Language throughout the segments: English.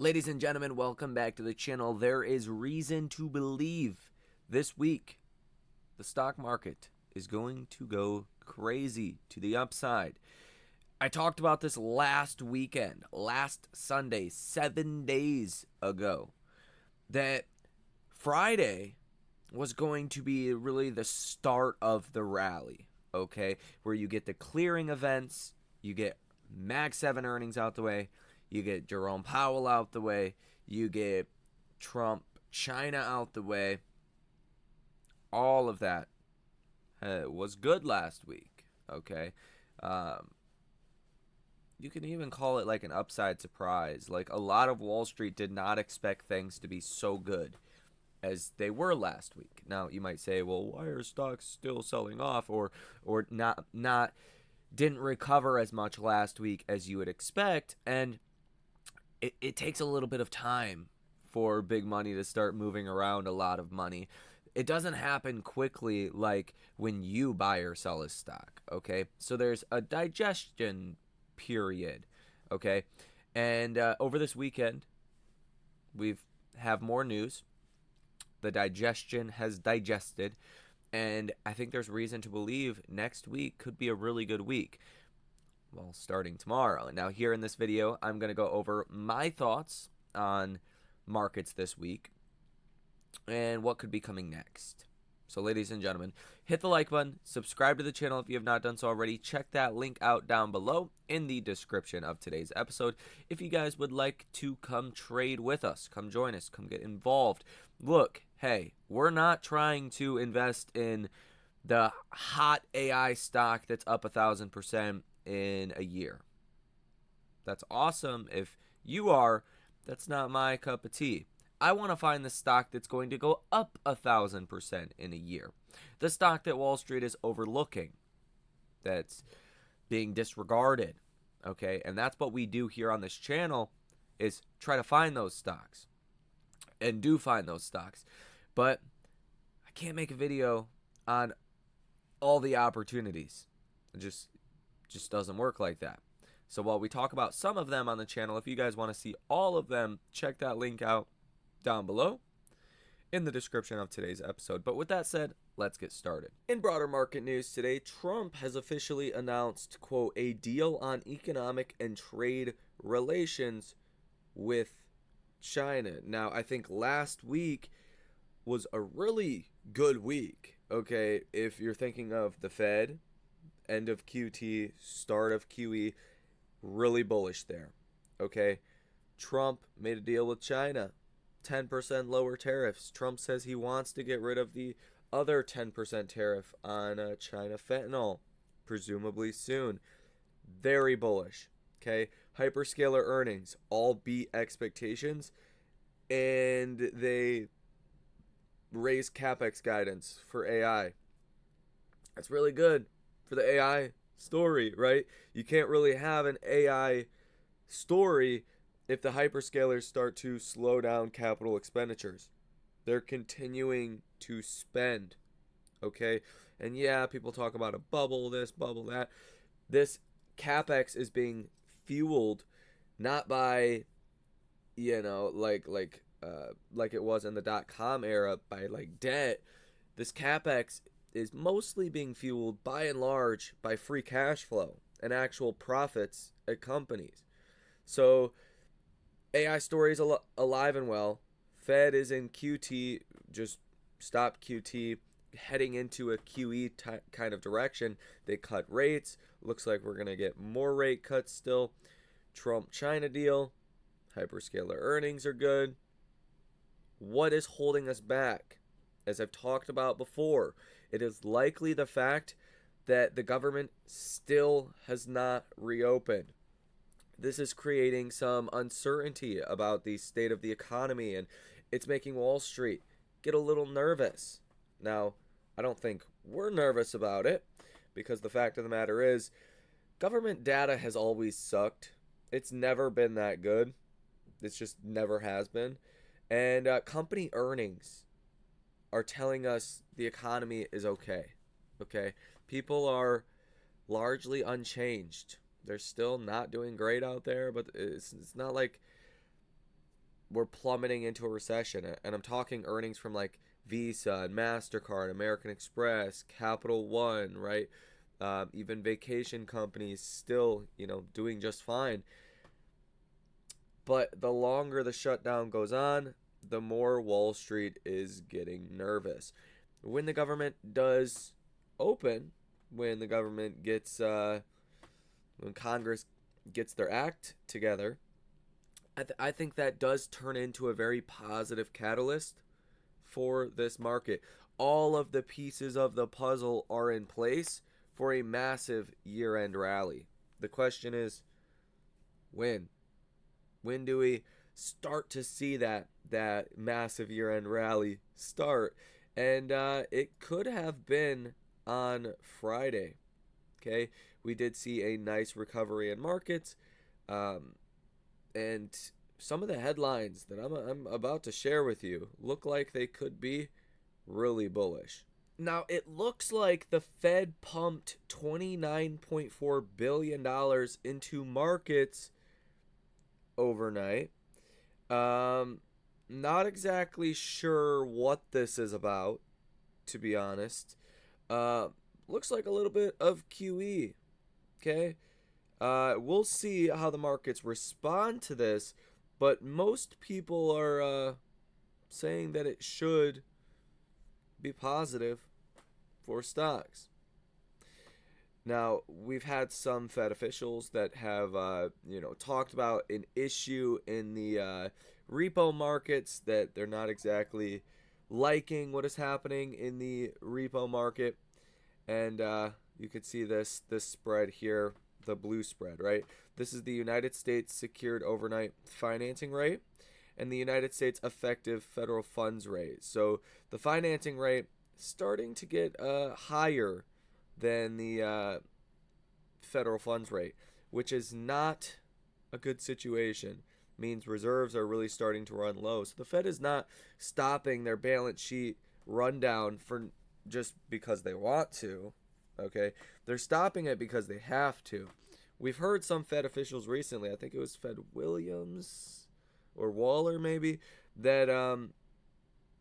Ladies and gentlemen, welcome back to the channel. There is reason to believe this week the stock market is going to go crazy to the upside. I talked about this last weekend, last Sunday, 7 days ago, that Friday was going to be really the start of the rally, okay? Where you get the clearing events, you get Mag 7 earnings out the way, you get Jerome Powell out the way, you get Trump, China out the way. All of that was good last week, okay? Um, you can even call it like an upside surprise. Like, a lot of Wall Street did not expect things to be so good as they were last week. Now, you might say, well, why are stocks still selling off or not didn't recover as much last week as you would expect? And it takes a little bit of time for big money to start moving around a lot of money. It doesn't happen quickly like when you buy or sell a stock, okay? So there's a digestion period, okay? And over this weekend, we've have more news. The digestion has digested, and I think there's reason to believe next week could be a really good week. Well, starting tomorrow. Now, here in this video, I'm going to go over my thoughts on markets this week and what could be coming next. So, ladies and gentlemen, hit the like button, subscribe to the channel if you have not done so already. Check that link out down below in the description of today's episode. If you guys would like to come trade with us, come join us, come get involved. Look, hey, we're not trying to invest in the hot AI stock that's up 1,000% in a year. That's awesome if you are. That's not my cup of tea. I want to find the stock that's going to go up 1,000% in a year. The stock that Wall Street is overlooking, that's being disregarded, okay? And that's what we do here on this channel, is try to find those stocks, and do find those stocks. But I can't make a video on all the opportunities. It just doesn't work like that. So while we talk about some of them on the channel, if you guys want to see all of them, check that link out down below in the description of today's episode. But with that said, let's get started. In broader market news today, Trump has officially announced, quote, a deal on economic and trade relations with China. Now, I think last week was a really good week, okay? If you're thinking of the Fed, end of QT, start of QE, really bullish there, okay? Trump made a deal with China, 10% lower tariffs. Trump says he wants to get rid of the other 10% tariff on China fentanyl, presumably soon. Very bullish, okay? Hyperscaler earnings all beat expectations, and they raise CapEx guidance for AI. That's really good for the AI story, right? You can't really have an AI story if the hyperscalers start to slow down capital expenditures. They're continuing to spend, okay? And yeah, people talk about a bubble this, bubble that. This CapEx is being fueled not by, like it was in the dot-com era, by like debt. This CapEx is mostly being fueled by and large by free cash flow and actual profits at companies. So AI story is alive and well. Fed is in QT, just stopped QT, heading into a QE kind of direction. They cut rates. Looks like we're going to get more rate cuts still. Trump-China deal. Hyperscaler earnings are good. What is holding us back? As I've talked about before, it is likely the fact that the government still has not reopened. This is creating some uncertainty about the state of the economy, and it's making Wall Street get a little nervous. Now, I don't think we're nervous about it, because the fact of the matter is, government data has always sucked. It's never been that good. It's just never has been. And company earnings are telling us the economy is okay. Okay? People are largely unchanged. They're still not doing great out there, but it's not like we're plummeting into a recession. And I'm talking earnings from like Visa and MasterCard, American Express, Capital One, right? Even vacation companies still, doing just fine. But the longer the shutdown goes on, the more Wall Street is getting nervous. When the government does open, when the government gets, when Congress gets their act together, I think that does turn into a very positive catalyst for this market. All of the pieces of the puzzle are in place for a massive year-end rally. The question is, when? When do we start to see that massive year-end rally start? And it could have been on Friday. Okay, we did see a nice recovery in markets, and some of the headlines that I'm about to share with you look like they could be really bullish. Now, it looks like the Fed pumped $29.4 billion into markets overnight. Not exactly sure what this is about, to be honest. Looks like a little bit of QE. Okay. We'll see how the markets respond to this, but most people are saying that it should be positive for stocks. Now, we've had some Fed officials that have, talked about an issue in the repo markets, that they're not exactly liking what is happening in the repo market. And you could see this spread here, the blue spread, right? This is the United States secured overnight financing rate and the United States effective federal funds rate. So the financing rate starting to get higher than the federal funds rate, which is not a good situation. Means reserves are really starting to run low. So the Fed is not stopping their balance sheet rundown for just because they want to. Okay, they're stopping it because they have to. We've heard some Fed officials recently, I think it was Fed Williams or Waller maybe, that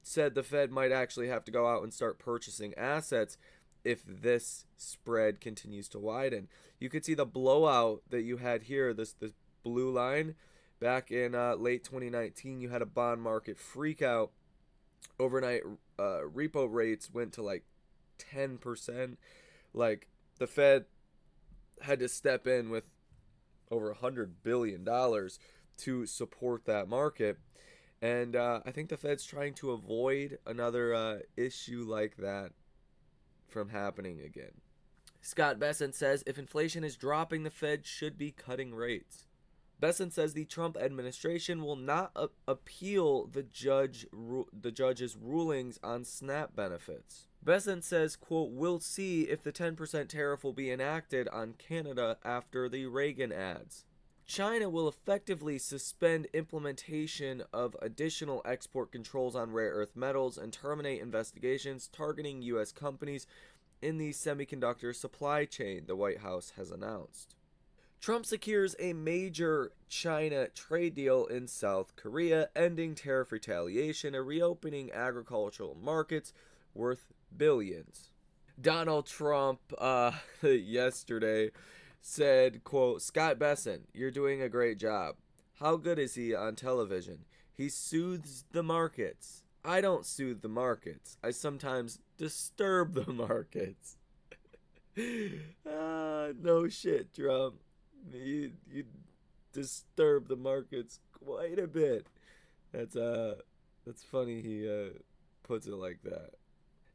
said the Fed might actually have to go out and start purchasing assets if this spread continues to widen. You could see the blowout that you had here, this blue line. Back in late 2019, you had a bond market freak out. Overnight repo rates went to like 10%. Like, the Fed had to step in with over $100 billion to support that market. And I think the Fed's trying to avoid another issue like that from happening again. Scott Bessent says if inflation is dropping, the Fed should be cutting rates. Bessent says the Trump administration will not appeal the judge's rulings on SNAP benefits. Bessent says, quote, we'll see if the 10% tariff will be enacted on Canada after the Reagan ads. China will effectively suspend implementation of additional export controls on rare earth metals and terminate investigations targeting U.S. companies in the semiconductor supply chain, the White House has announced. Trump secures a major China trade deal in South Korea, ending tariff retaliation and reopening agricultural markets worth billions. Donald Trump yesterday said, quote, Scott Bessent, you're doing a great job. How good is he on television? He soothes the markets. I don't soothe the markets. I sometimes disturb the markets. No shit, Trump. You disturb the markets quite a bit. That's funny he puts it like that.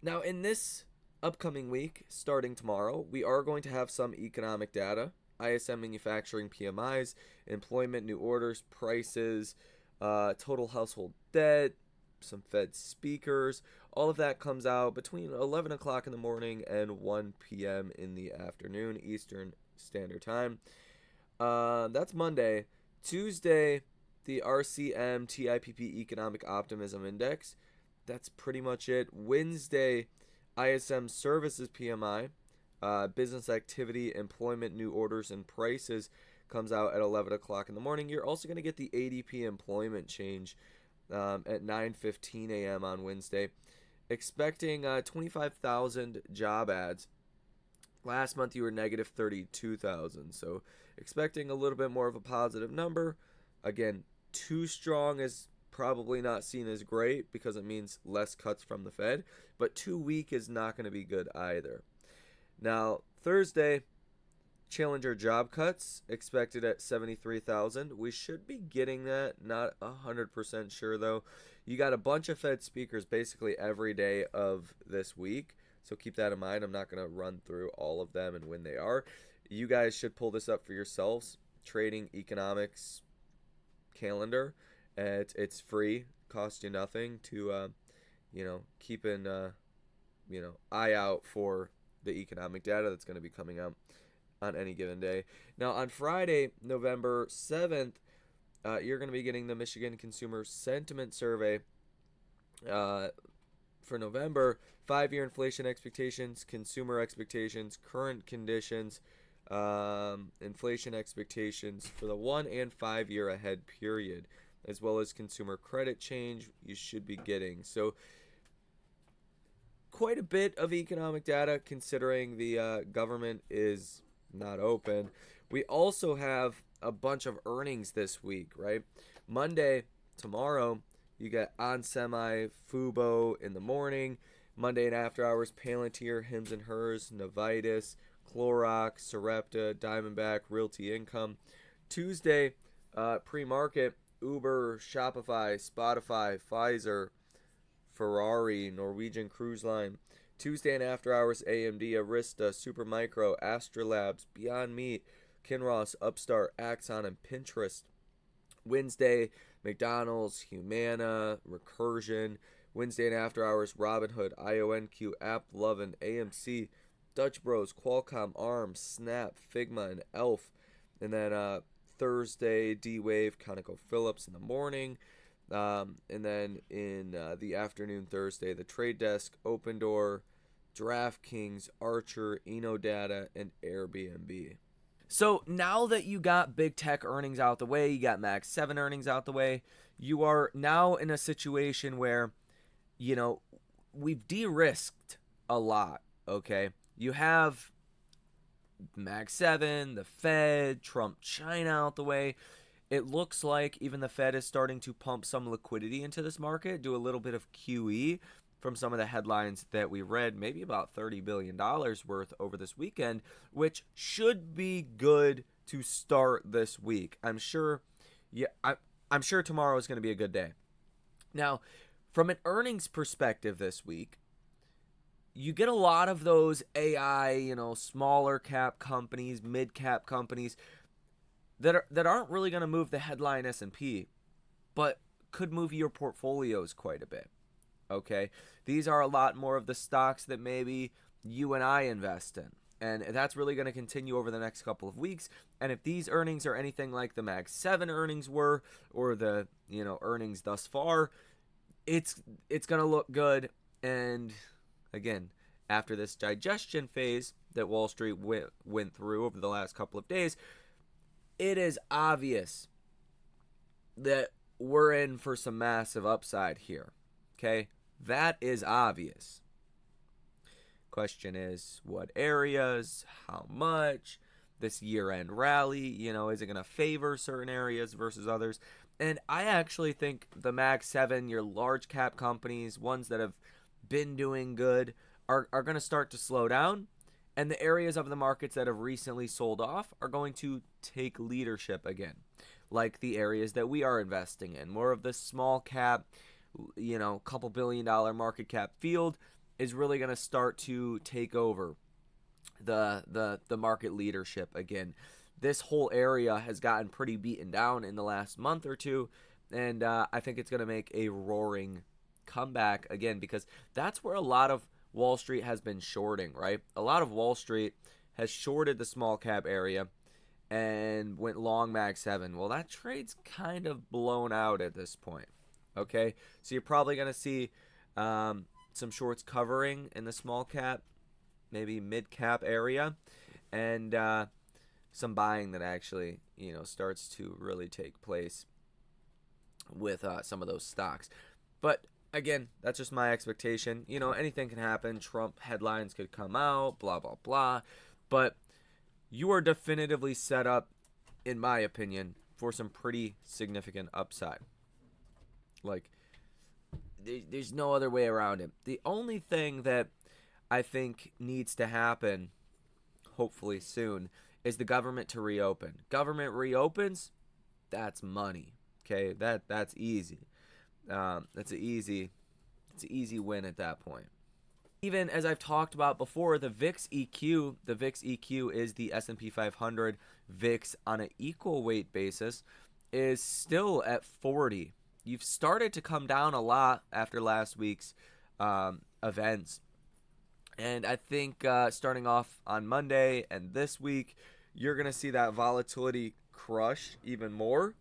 Now, in this upcoming week, starting tomorrow, we are going to have some economic data. ISM manufacturing PMIs, employment, new orders, prices, total household debt, some Fed speakers. All of that comes out between 11 o'clock in the morning and 1 p.m. in the afternoon, Eastern Standard Time. That's Monday. Tuesday, the RCM TIPP Economic Optimism Index. That's pretty much it. Wednesday, ISM Services PMI, business activity, employment, new orders, and prices comes out at 11 o'clock in the morning. You're also going to get the ADP employment change at 9:15 a.m. on Wednesday. Expecting 25,000 job ads. Last month you were negative 32,000, so expecting a little bit more of a positive number. Again, too strong is probably not seen as great because it means less cuts from the Fed, but too weak is not going to be good either. Now, Thursday, Challenger job cuts expected at 73,000. We should be getting that, not 100% sure though. You got a bunch of Fed speakers basically every day of this week, so keep that in mind. I'm not going to run through all of them and when they are. You guys should pull this up for yourselves. Trading Economics calendar. It's free, costs you nothing to keep an eye out for the economic data that's going to be coming out on any given day. Now on Friday, November 7th, you're going to be getting the Michigan Consumer Sentiment Survey for November. 5-year inflation expectations, consumer expectations, current conditions, inflation expectations for the 1 and 5 year ahead period, as well as consumer credit change you should be getting. So quite a bit of economic data considering the government is not open. We also have a bunch of earnings this week, right? Monday, tomorrow, you get onsemi, Fubo in the morning. Monday and after hours, Palantir, Hims and Hers, Novitas, Clorox, Sarepta, Diamondback, Realty Income. Tuesday, pre-market, Uber, Shopify, Spotify, Pfizer, Ferrari, Norwegian Cruise Line. Tuesday and after hours, AMD, Arista, Supermicro, Astrolabs, Beyond Meat, Kinross, Upstart, Axon, and Pinterest. Wednesday, McDonald's, Humana, Recursion. Wednesday and after hours, Robinhood, IONQ, AppLovin, AMC, Dutch Bros, Qualcomm, ARM, Snap, Figma, and Elf. And then Thursday, D-Wave, ConocoPhillips in the morning. And then in the afternoon, Thursday, The Trade Desk, Opendoor, DraftKings, Archer, Enodata, and Airbnb. So now that you got big tech earnings out the way, you got Mag 7 earnings out the way, you are now in a situation where, we've de-risked a lot, okay? You have Mag 7, the Fed, Trump, China out the way. It looks like even the Fed is starting to pump some liquidity into this market, do a little bit of QE from some of the headlines that we read, maybe about $30 billion worth over this weekend, which should be good to start this week. I'm sure tomorrow is going to be a good day. Now, from an earnings perspective this week, you get a lot of those AI, smaller cap companies, mid cap companies that aren't really going to move the headline S&P, but could move your portfolios quite a bit. Okay, these are a lot more of the stocks that maybe you and I invest in, and that's really going to continue over the next couple of weeks. And if these earnings are anything like the Mag 7 earnings were, or the earnings thus far, it's going to look good. And again, after this digestion phase that Wall Street went through over the last couple of days, it is obvious that we're in for some massive upside here. Okay, that is obvious. Question is, what areas, how much, this year-end rally, is it going to favor certain areas versus others? And I actually think the Mag 7, your large cap companies, ones that have been doing good, are going to start to slow down. And the areas of the markets that have recently sold off are going to take leadership again, like the areas that we are investing in. More of the small cap, couple $1 billion market cap field is really going to start to take over the market leadership again. This whole area has gotten pretty beaten down in the last month or two, and I think it's going to make a roaring comeback again, because that's where a lot of Wall Street has been shorting, right? A lot of Wall Street has shorted the small cap area and went long Mag 7. Well, that trade's kind of blown out at this point. Okay, so you're probably going to see some shorts covering in the small cap, maybe mid cap area, and some buying that actually, starts to really take place with some of those stocks. But again, that's just my expectation. Anything can happen. Trump headlines could come out, blah, blah, blah. But you are definitively set up, in my opinion, for some pretty significant upside. Like, there's no other way around it. The only thing that I think needs to happen, hopefully soon, is the government to reopen. Government reopens, that's money. Okay, that's easy. That's an easy win at that point. Even as I've talked about before, the VIX EQ is the S&P 500 VIX on an equal weight basis, is still at 40. You've started to come down a lot after last week's events. And I think starting off on Monday and this week, you're going to see that volatility crush even more.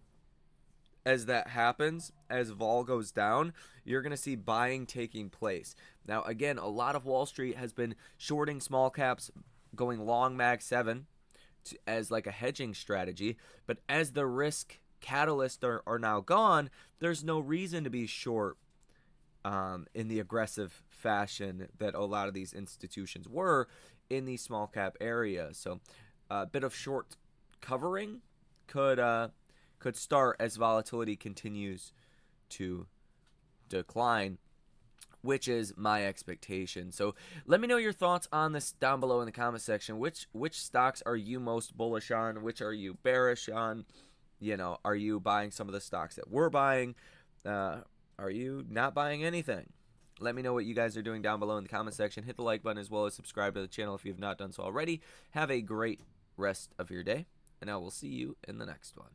As that happens, as vol goes down, you're going to see buying taking place. Now, again, a lot of Wall Street has been shorting small caps, going long Mag 7 as like a hedging strategy. But as the risk catalysts are now gone, there's no reason to be short in the aggressive fashion that a lot of these institutions were in these small cap areas. So a bit of short covering could start as volatility continues to decline, which is my expectation. So let me know your thoughts on this down below in the comment section. Which stocks are you most bullish on? Which are you bearish on? Are you buying some of the stocks that we're buying? Are you not buying anything? Let me know what you guys are doing down below in the comment section. Hit the like button as well as subscribe to the channel if you have not done so already. Have a great rest of your day, and I will see you in the next one.